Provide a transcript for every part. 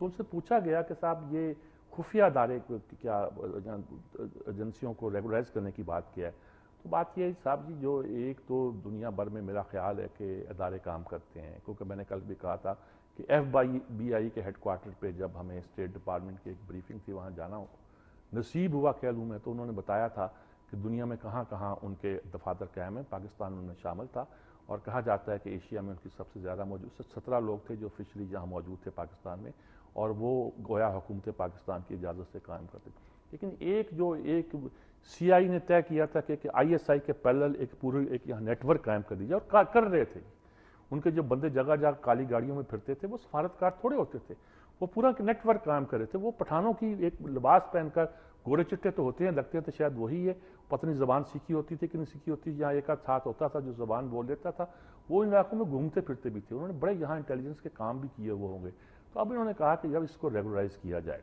تو ان سے پوچھا گیا کہ صاحب یہ خفیہ ادارے کیا ایجنسیوں کو ریگولرائز کرنے کی بات کیا ہے؟ تو بات یہ ہے صاحب جی، جو ایک تو دنیا بھر میں میرا خیال ہے کہ ادارے کام کرتے ہیں، کیونکہ میں نے کل بھی کہا تھا کہ FBI کے ہیڈ کوارٹر پہ جب ہمیں اسٹیٹ ڈپارٹمنٹ کی ایک بریفنگ تھی، وہاں جانا نصیب ہوا کہہ لوں میں، تو انہوں نے بتایا تھا کہ دنیا میں کہاں کہاں ان کے دفاتر قائم ہیں، پاکستان ان میں شامل تھا، اور کہا جاتا ہے کہ ایشیا میں ان کی سب سے زیادہ موجود 17 لوگ تھے جو آفیشلی یہاں موجود تھے پاکستان میں، اور وہ گویا حکومت پاکستان کی اجازت سے قائم کرتے تھے۔ لیکن ایک CIA نے طے کیا تھا کہ ISI کے پیرلل ایک پورے ایک یہاں نیٹ ورک قائم کر دی جائے، اور کر رہے تھے۔ ان کے جو بندے جگہ جگہ کالی گاڑیوں میں پھرتے تھے وہ سفارتکار تھوڑے ہوتے تھے، وہ پورا نیٹ ورک قائم کر رہے تھے۔ وہ پٹھانوں کی ایک لباس پہن کر، گورے چٹے تو ہوتے ہیں، لگتے ہیں تو شاید وہی ہے، پتہ نہیں زبان سیکھی ہوتی تھی کہ نہیں سیکھی ہوتی، یہاں ایک آدھ ساتھ ہوتا تھا جو زبان بول لیتا تھا، وہ ان علاقوں میں گھومتے پھرتے بھی تھے، انہوں نے بڑے یہاں انٹیلیجنس کے کام بھی کیے وہ ہوں گے۔ تو اب انہوں نے کہا کہ جب اس کو ریگولرائز کیا جائے،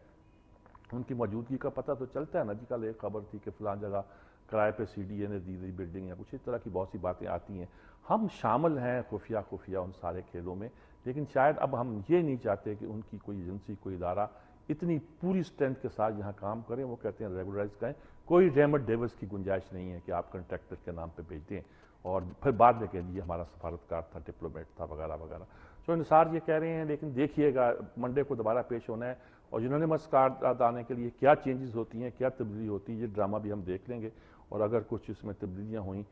ان کی موجودگی کا پتہ تو چلتا ہے نا جی، کل ایک خبر تھی کہ فلاں جگہ کرائے پہ CDA نے دی گئی بلڈنگ، یا کچھ اس طرح کی بہت سی باتیں آتی ہیں۔ ہم شامل ہیں خفیہ ان سارے کھیلوں میں، لیکن شاید اب ہم یہ نہیں چاہتے کہ ان کی کوئی ایجنسی، کوئی ادارہ اتنی پوری اسٹرینتھ کے ساتھ یہاں کام کریں۔ وہ کہتے ہیں ریگولرائز کریں، کوئی ریمٹ ڈیوس کی گنجائش نہیں ہے کہ آپ کنٹریکٹر کے نام پہ بھیج دیں اور پھر بعد میں کہہ دیجیے ہمارا سفارتکار تھا، ڈپلومیٹ تھا، وغیرہ وغیرہ۔ تو انصار یہ کہہ رہے ہیں، لیکن دیکھیے گا منڈے کو دوبارہ پیش ہونا ہے، اور یونانیمس قرارداد آنے کے لیے کیا چینجز ہوتی ہیں، کیا تبدیلی ہوتی ہے، یہ ڈرامہ بھی ہم دیکھ لیں گے، اور اگر کچھ اس میں تبدیلیاں ہوئیں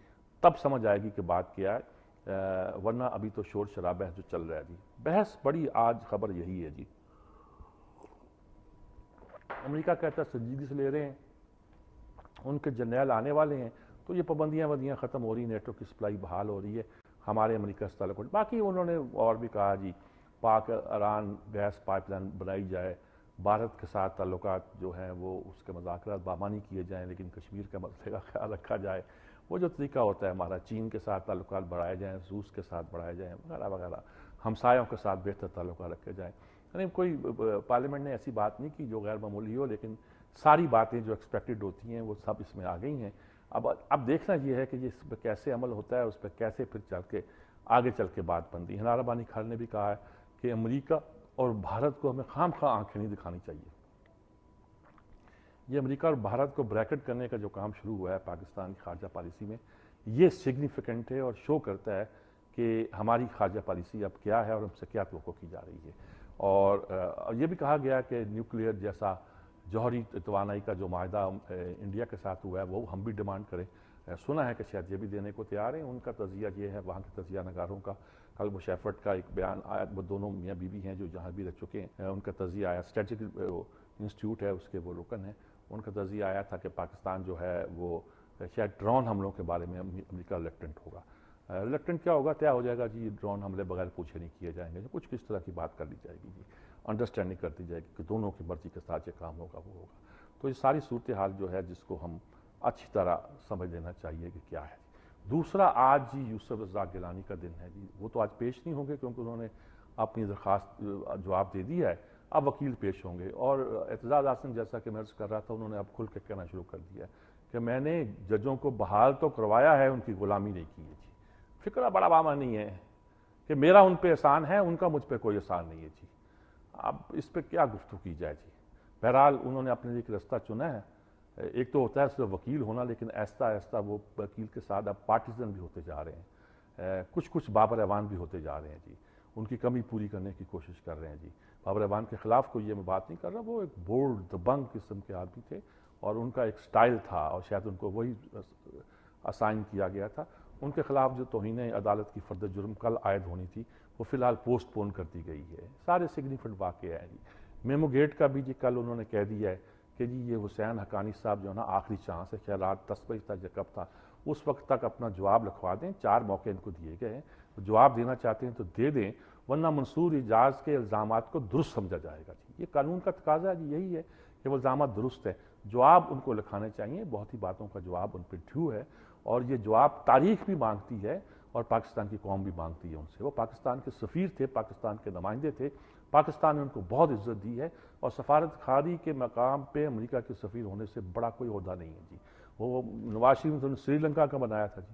تب سمجھ آئے گی کہ بات کیا ہے، ورنہ ابھی تو شور شرابہ جو چل رہا ہے جی۔ بحث بڑی آج خبر یہی ہے جی، امریکہ کہتا ہے سنجیدگی سے لے رہے ہیں، ان کے جرنیل آنے والے ہیں، تو یہ پابندیاں ختم ہو رہی ہیں، نیٹو کی سپلائی بحال ہو رہی ہے، ہمارے امریکہ سے تعلق۔ باقی انہوں نے اور بھی کہا جی پاک ایران گیس پائپ لائن بنائی جائے، بھارت کے ساتھ تعلقات جو ہیں وہ اس کے مذاکرات بامانی کیے جائیں، لیکن کشمیر کے مسئلے کا خیال رکھا جائے، وہ جو طریقہ ہوتا ہے ہمارا، چین کے ساتھ تعلقات بڑھائے جائیں، روس کے ساتھ بڑھائے جائیں، وغیرہ وغیرہ، ہمسایوں کے ساتھ بہتر تعلقات رکھے جائیں۔ یعنی کوئی پارلیمنٹ نے ایسی بات نہیں کی جو غیر معمولی ہو، لیکن ساری باتیں جو ایکسپیکٹڈ ہوتی ہیں وہ سب اس میں آ گئی ہیں۔ اب دیکھنا یہ ہے کہ یہ اس پہ کیسے عمل ہوتا ہے، اس پہ کیسے پھر آگے چل کے بات بنتی ہے۔ ہنارا بانی خان نے بھی کہا ہے کہ امریکہ اور بھارت کو ہمیں خام خواہ آنکھیں نہیں دکھانی چاہیے۔ یہ امریکہ اور بھارت کو بریکٹ کرنے کا جو کام شروع ہوا ہے پاکستان کی خارجہ پالیسی میں، یہ سگنیفیکنٹ ہے اور شو کرتا ہے کہ ہماری خارجہ پالیسی اب کیا ہے اور ہم سے کیا توقع کی جا رہی ہے۔ اور یہ بھی کہا گیا کہ نیوکلیئر جیسا جوہری توانائی کا جو معاہدہ انڈیا کے ساتھ ہوا ہے وہ ہم بھی ڈیمانڈ کریں۔ سنا ہے کہ شاید یہ بھی دینے کو تیار ہیں۔ ان کا تجزیہ یہ ہے، وہاں کے تجزیہ نگاروں کا، کل مشیفٹ کا ایک بیان آیا، وہ دونوں میاں بیوی ہیں جو جہاں بھی رہ چکے ہیں، ان کا تجزیہ آیا، اسٹریٹجک انسٹیٹیوٹ ہے اس کے وہ رکن ہیں، ان کا تجزیہ آیا تھا کہ پاکستان جو ہے وہ شاید ڈرون حملوں کے بارے میں امریکہ ریلیکٹنٹ ہوگا۔ ریلیکٹنٹ کیا ہوگا، طے ہو جائے گا جی ڈرون حملے بغیر پوچھے نہیں کیے جائیں گے، کچھ کس طرح کی بات کر لی جائے گی جی، انڈرسٹینڈنگ کر دی جائے گی کہ دونوں کی مرضی کے ساتھ یہ کام ہوگا وہ ہوگا۔ تو یہ ساری صورتحال جو ہے جس کو ہم اچھی طرح سمجھ لینا چاہیے کہ کیا ہے۔ دوسرا، آج جی یوسف رزاق گیلانی کا دن ہے جی، وہ تو آج پیش نہیں ہوں گے کیونکہ انہوں نے اپنی درخواست جواب دے دی ہے، اب وکیل پیش ہوں گے، اور اعتزاز احسن جیسا کہ میں عرض کر رہا تھا انہوں نے اب کھل کے کہنا شروع کر دیا ہے کہ میں نے ججوں کو بحال تو کروایا ہے، ان کی غلامی نہیں کی ہے جی۔ فکرہ بڑا عوامہ نہیں ہے کہ میرا ان پہ احسان ہے، ان کا مجھ پہ کوئی احسان نہیں ہے جی، اب اس پہ کیا گفتگو کی جائے جی۔ بہرحال انہوں نے اپنے لیے ایک رستہ چنا ہے، ایک تو ہوتا ہے صرف وکیل ہونا، لیکن آہستہ آہستہ وہ وکیل کے ساتھ اب پارٹیزن بھی ہوتے جا رہے ہیں، کچھ بابر اعوان بھی ہوتے جا رہے ہیں جی، ان کی کمی پوری کرنے کی کوشش کر رہے ہیں جی۔ بابر اعوان کے خلاف کوئی یہ میں بات نہیں کر رہا، وہ ایک بولڈ دبنگ قسم کے آدمی تھے اور ان کا ایک سٹائل تھا، اور شاید ان کو وہی اسائن کیا گیا تھا۔ ان کے خلاف جو توہین عدالت کی فرد جرم کل عائد ہونی تھی وہ فی الحال پوسٹ پون کر دی گئی ہے۔ سارے سگنیفیکنٹ واقعے ہیں جی۔ میمو گیٹ کا بھی جی کل انہوں نے کہہ دیا ہے کہ جی یہ حسین حقانی صاحب جو ہے نا آخری چانس ہے، شاید رات 10 بجے تک یا کب تھا اس وقت تک اپنا جواب لکھوا دیں، 4 موقع ان کو دیے گئے ہیں، جواب دینا چاہتے ہیں تو دے دیں، ورنہ منصور اعجاز کے الزامات کو درست سمجھا جائے گا جی۔ یہ قانون کا تقاضا جی یہی ہے کہ وہ الزامات درست ہیں، جواب ان کو لکھانے چاہیے، بہت ہی باتوں کا جواب ان پہ ڈھو ہے، اور یہ جواب تاریخ بھی مانگتی ہے اور پاکستان کی قوم بھی مانگتی ہے ان سے۔ وہ پاکستان کے سفیر تھے، پاکستان کے نمائندے تھے، پاکستان نے ان کو بہت عزت دی ہے، اور سفارت خاری کے مقام پہ امریکہ کے سفیر ہونے سے بڑا کوئی عہدہ نہیں ہے جی۔ وہ نواز شریف نے سری لنکا کا بنایا تھا جی،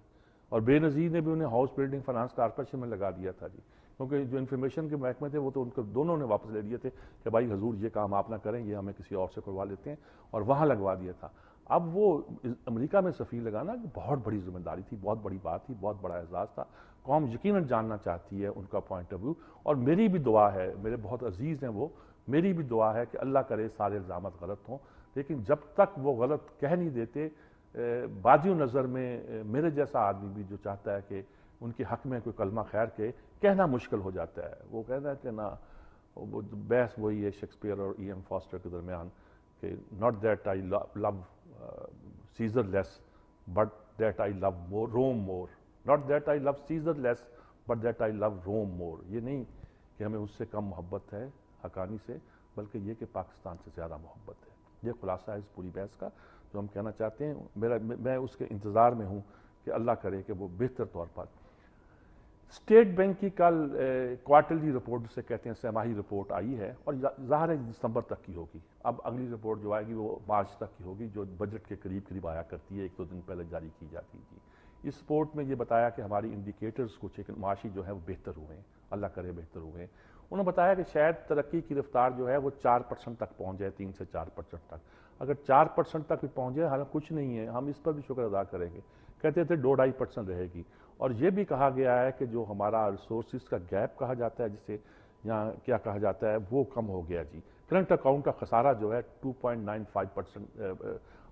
اور بے نظیر نے بھی انہیں ہاؤس بلڈنگ فنانس کارپوریشن میں لگا دیا تھا جی۔ کیونکہ جو انفارمیشن کے محکمے تھے وہ تو ان کو دونوں نے واپس لے لیے تھے کہ بھائی حضور یہ کام آپ نہ کریں، یہ ہمیں کسی اور سے کروا لیتے ہیں، اور وہاں لگوا دیا تھا۔ اب وہ امریکہ میں سفیر لگانا بہت بڑی ذمہ داری تھی، بہت بڑی بات تھی، بہت بڑا اعزاز تھا۔ قوم یقیناً جاننا چاہتی ہے ان کا پوائنٹ آف ویو، اور میری بھی دعا ہے، میرے بہت عزیز ہیں وہ، میری بھی دعا ہے کہ اللہ کرے سارے الزامات غلط ہوں، لیکن جب تک وہ غلط کہہ نہیں دیتے، بادی نظر میں میرے جیسا آدمی بھی جو چاہتا ہے کہ ان کے حق میں کوئی کلمہ خیر کے کہنا مشکل ہو جاتا ہے۔ وہ کہتا ہے کہ نا، وہ بحث وہی ہے شیکسپیئر اور ای ایم فاسٹر کے درمیان کہ not that I love Caesar less but that I love Rome more, not that I love Caesar less but that I love Rome more۔ یہ نہیں کہ ہمیں اس سے کم محبت ہے حقانی سے، بلکہ یہ کہ پاکستان سے زیادہ محبت ہے۔ یہ خلاصہ ہے اس پوری بحث کا جو ہم کہنا چاہتے ہیں۔ میں اس کے انتظار میں ہوں کہ اللہ کرے کہ وہ بہتر طور پر اسٹیٹ بینک کی کل کوارٹرلی رپورٹ جسے کہتے ہیں سہ ماہی رپورٹ آئی ہے، اور ظاہر ہے دسمبر تک کی ہوگی۔ اب اگلی رپورٹ جو آئے گی وہ مارچ تک کی ہوگی، جو بجٹ کے قریب قریب آیا کرتی ہے، ایک دو دن پہلے جاری کی جاتی تھی۔ اس رپورٹ میں یہ بتایا کہ ہماری انڈیکیٹرز کچھ معاشی جو ہے وہ بہتر ہوئے ہیں، اللہ کرے بہتر ہوئے ہیں۔ انہوں نے بتایا کہ شاید ترقی کی رفتار جو ہے وہ 4% تک پہنچ جائے، 3 سے 4% تک۔ اگر 4% تک بھی پہنچ جائے، حالانکہ کچھ نہیں ہے، ہم اس پر بھی شکر ادا کریں گے۔ کہتے تھے 2-2.5% رہے گی، اور یہ بھی کہا گیا ہے کہ جو ہمارا ریسورسز کا گیپ کہا جاتا ہے، جسے یہاں کیا کہا جاتا ہے، وہ کم ہو گیا جی۔ کرنٹ اکاؤنٹ کا خسارہ جو ہے 2.95%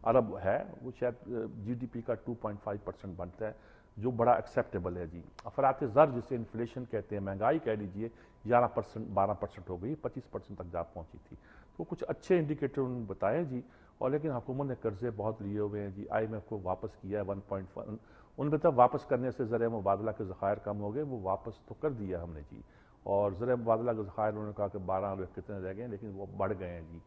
ارب ہے، وہ شاید جی ڈی پی کا 2.5% بنتا ہے، جو بڑا ایکسیپٹیبل ہے جی۔ افراط زر جسے انفلیشن کہتے ہیں، مہنگائی کہہ لیجیے، 11% 12% ہو گئی، 25% تک جا پہنچی تھی۔ تو کچھ اچھے انڈیکیٹر انہوں نے بتائے جی، اور لیکن حکومت نے قرضے بہت لیے ہوئے ہیں جی۔ آئی ایم ایف کو واپس کیا ہے 1.1، ان میں تب واپس کرنے سے زر مبادلہ کے ذخائر کم ہو گئے، وہ واپس تو کر دیا ہم نے جی۔ اور زر مبادلہ کے ذخائر انہوں نے کہا کہ 12 ارب کتنے رہ گئے ہیں، لیکن وہ بڑھ گئے ہیں جی،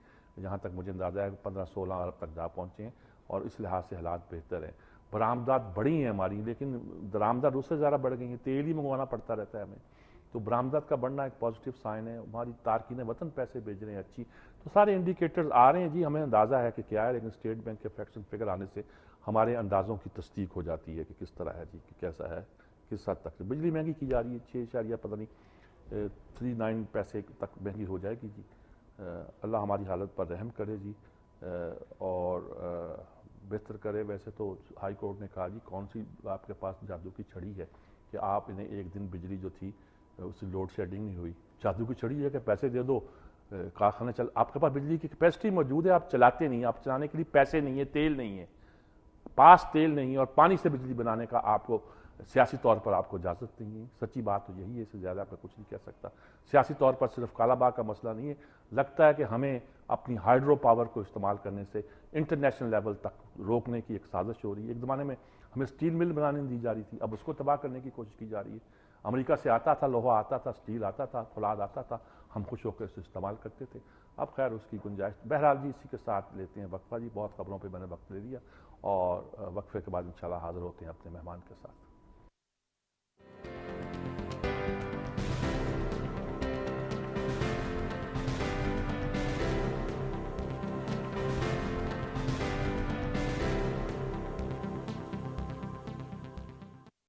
جہاں تک مجھے اندازہ ہے 15-16 ارب تک جا پہنچے ہیں، اور اس لحاظ سے حالات بہتر ہیں۔ برآمدات بڑھی ہیں ہماری، لیکن درآمدات اس سے زیادہ بڑھ گئی ہیں، تیل ہی منگوانا پڑتا رہتا ہے ہمیں، تو برآمدات کا بڑھنا ایک پازیٹیو سائن ہے۔ ہماری تارکین وطن پیسے بھیج رہے ہیں اچھی، تو سارے انڈیکیٹرز آ رہے ہیں جی، ہمیں اندازہ ہے کہ کیا ہے، لیکن اسٹیٹ بینک کے فیکٹس اینڈ فگر آنے سے ہمارے اندازوں کی تصدیق ہو جاتی ہے کہ کس طرح ہے جی، کہ کیسا ہے، کس حد تک۔ بجلی مہنگی کی جا رہی ہے، 6 پتہ نہیں 39 پیسے تک مہنگی ہو جائے گی جی۔ اللہ ہماری حالت پر رحم کرے جی، اور بہتر کرے۔ ویسے تو ہائی کورٹ نے کہا جی کون سی آپ کے پاس جادو کی چھڑی ہے کہ آپ انہیں ایک دن بجلی جو تھی اس سے لوڈ شیڈنگ نہیں ہوئی۔ جادو کی چھڑی ہے کہ پیسے دے دو، کارخانے چل، آپ کے پاس بجلی کی کیپیسٹی موجود ہے، آپ چلاتے نہیں، آپ چلانے کے لیے پیسے نہیں ہیں، تیل نہیں ہے، پاس تیل نہیں، اور پانی سے بجلی بنانے کا آپ کو سیاسی طور پر آپ کو اجازت نہیں ہے۔ سچی بات تو یہی ہے، اس سے زیادہ آپ کچھ نہیں کہہ سکتا۔ سیاسی طور پر صرف کالا باغ کا مسئلہ نہیں ہے، لگتا ہے کہ ہمیں اپنی ہائیڈرو پاور کو استعمال کرنے سے انٹرنیشنل لیول تک روکنے کی ایک سازش ہو رہی ہے۔ ایک زمانے میں ہمیں سٹیل مل بنانے دی جا رہی تھی، اب اس کو تباہ کرنے کی کوشش کی جا رہی ہے۔ امریکہ سے آتا تھا، لوہا آتا تھا، سٹیل آتا تھا، فولاد آتا تھا، ہم خوش ہو کر اسے استعمال کرتے تھے۔ اب خیر اس کی گنجائش، بہرحال جی اسی کے ساتھ لیتے ہیں وقفہ جی، بہت خبروں پہ میں نے وقت لے لیا، اور وقفے کے بعد انشاءاللہ حاضر ہوتے ہیں اپنے مہمان کے ساتھ۔